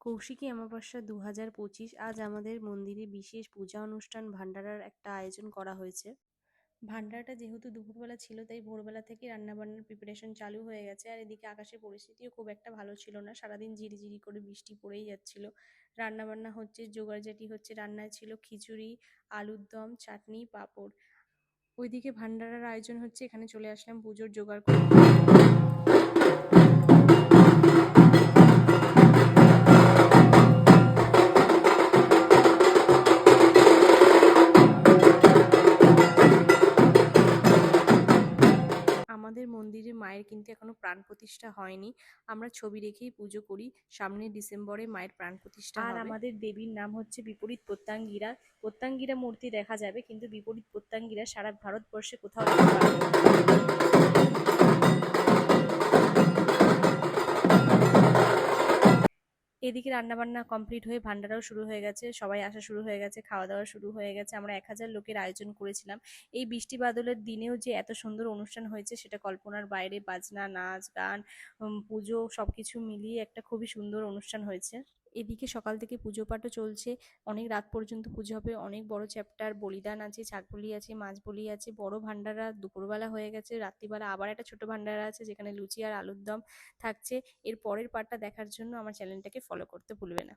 কৌশিকী অমাবস্যা ২০২৫ আজ আমাদের মন্দিরে বিশেষ পূজা অনুষ্ঠান ভান্ডারার একটা আয়োজন করা হয়েছে। ভান্ডারাটা যেহেতু দুপুরবেলা ছিল তাই ভোরবেলা থেকে রান্নাবান্নার প্রিপারেশন চালু হয়ে গেছে। আর এদিকে আকাশের পরিস্থিতিও খুব একটা ভালো ছিল না, সারাদিন ঝিরিঝিরি করে বৃষ্টি পড়েই যাচ্ছিল। রান্নাবান্না হচ্ছে, জোগাড়জাটি হচ্ছে, রান্নায় ছিল খিচুড়ি, আলুর দম, চাটনি, পাঁপড়। ওইদিকে ভান্ডারার আয়োজন হচ্ছে, এখানে চলে আসলাম পুজোর জোগাড় করতে। আমাদের মন্দিরে মায়ের কিন্তু এখনো প্রাণ প্রতিষ্ঠা হয়নি। আমরা ছবি রেখেই পুজো করি। সামনে ডিসেম্বরে মায়ের প্রাণ প্রতিষ্ঠা হবে। আর আমাদের দেবীর নাম হচ্ছে বিপরীত প্রত্যঙ্গিরা। প্রত্যঙ্গিরা মূর্তি দেখা যাবে, কিন্তু বিপরীত প্রত্যঙ্গিরা সারা ভারতবর্ষে কোথাও দেখতে পাবেন না। এদিকে রান্নাবান্না কমপ্লিট হয়ে ভান্ডারাও শুরু হয়ে গেছে, সবাই আসা শুরু হয়ে গেছে, খাওয়া দাওয়া শুরু হয়ে গেছে। আমরা ১,০০০ লোকের আয়োজন করেছিলাম। এই বৃষ্টি বাদলের দিনেও যে এত সুন্দর অনুষ্ঠান হয়েছে সেটা কল্পনার বাইরে। বাজনা, নাচ, গান, পুজো সবকিছু মিলিয়ে একটা খুবই সুন্দর অনুষ্ঠান হয়েছে। এদিকে সকাল থেকে পুজো পাঠও চলছে, অনেক রাত পর্যন্ত পুজো হবে। অনেক বড় চ্যাপ্টার, বলিদান আছে, ছাগ বলি আছে, মাছ বলি আছে। বড় ভান্ডারা দুপুরবেলা হয়ে গেছে, রাত্রিবেলা আবার একটা ছোট ভান্ডারা আছে যেখানে লুচি আর আলুর দম থাকছে। এর পরের পার্টটা দেখার জন্য আমার চ্যানেলটাকে ফলো করতে ভুলবে না।